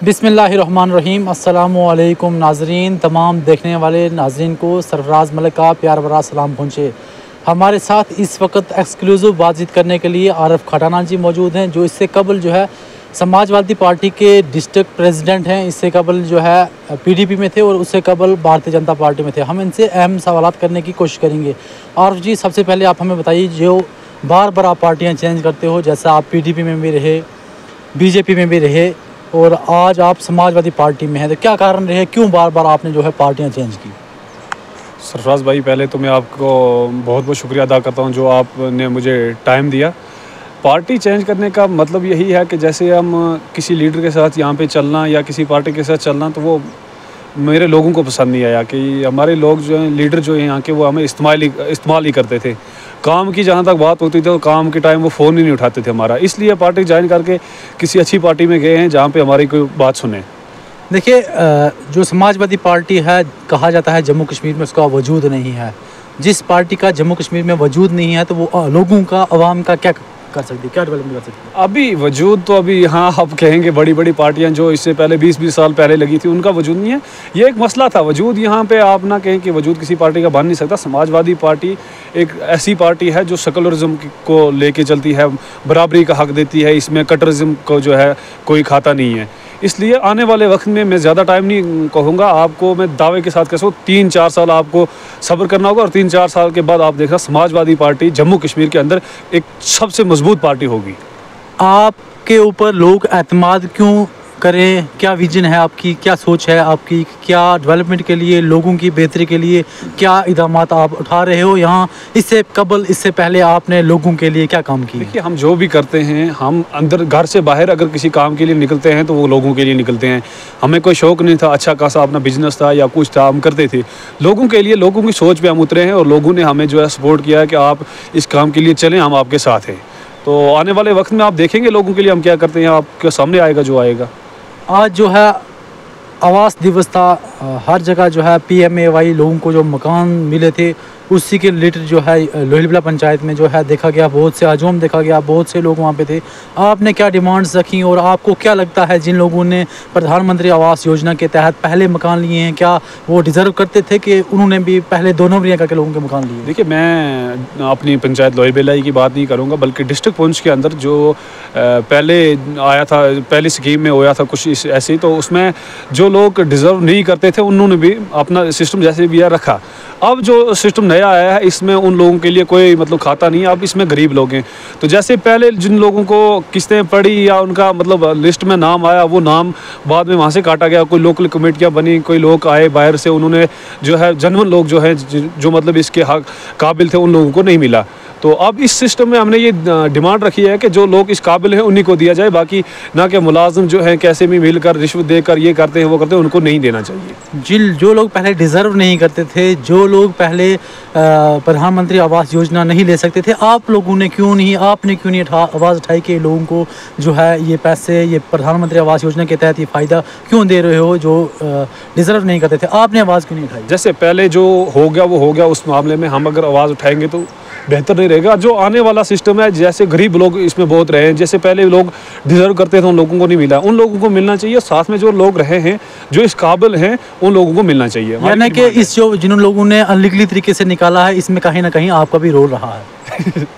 बिस्मिल्लाहिर्रहमानिर्रहीम। अस्सलामुअलैकुम नाजरीन, तमाम देखने वाले नाजरीन को सरफराज मलिक का प्यार भरा सलाम पहुँचे। हमारे साथ इस वक्त एक्सक्लूसिव बातचीत करने के लिए आरिफ खटाना जी मौजूद हैं, जो इससे कबल जो है समाजवादी पार्टी के डिस्ट्रिक्ट प्रेसिडेंट हैं। इससे कबल जो है पीडीपी में थे और उससे कबल भारतीय जनता पार्टी में थे। हम इनसे अहम सवालात करने की कोशिश करेंगे। आरिफ जी, सबसे पहले आप हमें बताइए, जो बार बार आप पार्टियाँ चेंज करते हो, जैसा आप पीडीपी में भी रहे, बीजेपी में भी रहे और आज आप समाजवादी पार्टी में हैं, तो क्या कारण रहे, क्यों बार बार आपने जो है पार्टियां चेंज की? सरफराज भाई, पहले तो मैं आपको बहुत बहुत शुक्रिया अदा करता हूं जो आपने मुझे टाइम दिया। पार्टी चेंज करने का मतलब यही है कि जैसे हम किसी लीडर के साथ यहाँ पे चलना या किसी पार्टी के साथ चलना, तो वो मेरे लोगों को पसंद नहीं आया कि हमारे लोग जो हैं, लीडर जो हैं यहाँ के, वो हमें इस्तेमाल ही करते थे। काम की जहाँ तक बात होती थी तो काम के टाइम वो फ़ोन ही नहीं उठाते थे हमारा। इसलिए पार्टी ज्वाइन करके किसी अच्छी पार्टी में गए हैं जहाँ पे हमारी कोई बात सुने। देखिए, जो समाजवादी पार्टी है, कहा जाता है जम्मू कश्मीर में उसका वजूद नहीं है। जिस पार्टी का जम्मू कश्मीर में वजूद नहीं है, तो वो लोगों का, आवाम का क्या कर सकती है, क्या डेवलपमेंट कर सकती है? अभी वजूद तो अभी यहाँ आप कहेंगे बड़ी बड़ी पार्टियाँ जो इससे पहले 20-20 साल पहले लगी थी, उनका वजूद नहीं है। ये एक मसला था। वजूद यहाँ पे आप ना कहें कि वजूद किसी पार्टी का बन नहीं सकता। समाजवादी पार्टी एक ऐसी पार्टी है जो सेकुलरिज्म को लेके चलती है, बराबरी का हक देती है, इसमें कटरिज्म को जो है कोई खाता नहीं है। इसलिए आने वाले वक्त में मैं ज़्यादा टाइम नहीं कहूँगा आपको, मैं दावे के साथ कह सकूँ 3-4 साल आपको सब्र करना होगा और 3-4 साल के बाद आप देखना समाजवादी पार्टी जम्मू कश्मीर के अंदर एक सबसे मजबूत पार्टी होगी। आपके ऊपर लोग एतमाद क्यों करें? क्या विजन है आपकी, क्या सोच है आपकी, क्या डेवलपमेंट के लिए, लोगों की बेहतरी के लिए क्या इक़दामात आप उठा रहे हो? यहाँ इससे कबल, इससे पहले आपने लोगों के लिए क्या काम किया? देखिए, हम जो भी करते हैं, हम अंदर घर से बाहर अगर किसी काम के लिए निकलते हैं तो वो लोगों के लिए निकलते हैं। हमें कोई शौक़ नहीं था, अच्छा खासा अपना बिजनेस था या कुछ था, हम करते थे लोगों के लिए। लोगों की सोच पर हम उतरे हैं और लोगों ने हमें जो है सपोर्ट किया है कि आप इस काम के लिए चलें, हम आपके साथ हैं। तो आने वाले वक्त में आप देखेंगे लोगों के लिए हम क्या करते हैं, आपके सामने आएगा जो आएगा। आज जो है आवास दिवस था, हर जगह जो है PMAY लोगों को जो मकान मिले थे, उसी के रिलेटेड जो है लोहिलबिला पंचायत में जो है देखा गया, बहुत से हजूम देखा गया, बहुत से लोग वहाँ पे थे। आपने क्या डिमांड्स रखी और आपको क्या लगता है जिन लोगों ने प्रधानमंत्री आवास योजना के तहत पहले मकान लिए हैं, क्या वो डिज़र्व करते थे कि उन्होंने भी पहले 2 नंबरियाँ करके लोगों के मकान लिए? देखिए, मैं अपनी पंचायत लोहिलबिला की बात नहीं करूँगा, बल्कि डिस्ट्रिक्ट पुंछ के अंदर जो पहले आया था, पहली स्कीम में होया था कुछ ऐसी, तो उसमें जो लोग डिज़र्व नहीं करते थे उन्होंने भी अपना सिस्टम जैसे भी रखा। अब जो सिस्टम नया आया है, इसमें उन लोगों के लिए कोई मतलब खाता नहीं है। अब इसमें गरीब लोग हैं, तो जैसे पहले जिन लोगों को किस्तें पड़ी या उनका मतलब लिस्ट में नाम आया, वो नाम बाद में वहाँ से काटा गया। कोई लोकल कमेटियाँ बनी, कोई लोग आए बाहर से, उन्होंने जो है जनवन लोग जो है जो मतलब इसके हक काबिल थे, उन लोगों को नहीं मिला। तो अब इस सिस्टम में हमने ये डिमांड रखी है कि जो लोग इस काबिल हैं उन्हीं को दिया जाए, बाकी ना कि मुलाजिम जो हैं कैसे भी मिलकर रिश्वत देकर ये करते हैं वो करते हैं, उनको नहीं देना चाहिए। जो लोग पहले डिज़र्व नहीं करते थे, जो लोग पहले प्रधानमंत्री आवास योजना नहीं ले सकते थे, आपने क्यों नहीं आवाज़ उठाई कि लोगों को जो है ये पैसे, ये प्रधानमंत्री आवास योजना के तहत ये फ़ायदा क्यों दे रहे हो? जो डिज़र्व नहीं करते थे, आपने आवाज़ क्यों नहीं उठाई? जैसे पहले जो हो गया वो हो गया, उस मामले में हम अगर आवाज़ उठाएंगे तो बेहतर नहीं रहेगा। जो आने वाला सिस्टम है, जैसे गरीब लोग इसमें बहुत रहे हैं, जैसे पहले लोग डिज़र्व करते थे उन लोगों को नहीं मिला, उन लोगों को मिलना चाहिए। साथ में जो लोग रहे हैं, जो इस काबिल हैं, उन लोगों को मिलना चाहिए। यानी कि इस जो जिन लोगों ने अनलीगली तरीके से निकाला है, इसमें कहीं ना कहीं आपका भी रोल रहा है।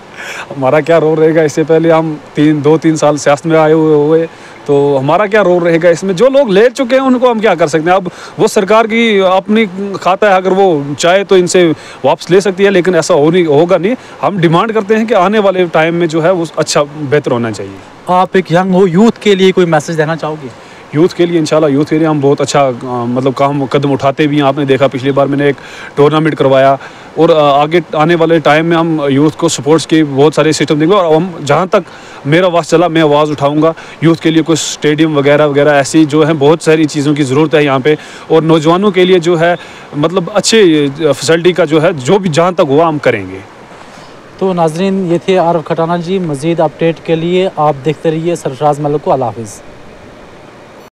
हमारा क्या रोल रहेगा? इससे पहले हम 2-3 साल सियासत में आए हुए, तो हमारा क्या रोल रहेगा इसमें? जो लोग ले चुके हैं उनको हम क्या कर सकते हैं? अब वो सरकार की अपनी खाता है, अगर वो चाहे तो इनसे वापस ले सकती है, लेकिन ऐसा होगा नहीं। हम डिमांड करते हैं कि आने वाले टाइम में जो है वो अच्छा बेहतर होना चाहिए। आप एक यंग हो, यूथ के लिए कोई मैसेज देना चाहोगे? यूथ के लिए इंशाल्लाह, यूथ के लिए हम बहुत अच्छा मतलब कदम उठाते भी हैं। आपने देखा पिछली बार मैंने एक टूर्नामेंट करवाया और आगे आने वाले टाइम में हम यूथ को सपोर्ट्स के बहुत सारे सिस्टम देंगे और हम जहाँ तक मेरा आवाज़ चला, मैं आवाज़ उठाऊंगा यूथ के लिए। कुछ स्टेडियम वगैरह वगैरह ऐसी जो है बहुत सारी चीज़ों की ज़रूरत है यहाँ पे, और नौजवानों के लिए जो है मतलब अच्छे फैसिलिटी का जो है, जो भी जहाँ तक हुआ हम करेंगे। तो नाजरीन, ये थे आरिफ खटाना जी। मज़ीद अपडेट के लिए आप देखते रहिए सरफराज मलिक को। अल्लाह हाफ़िज़।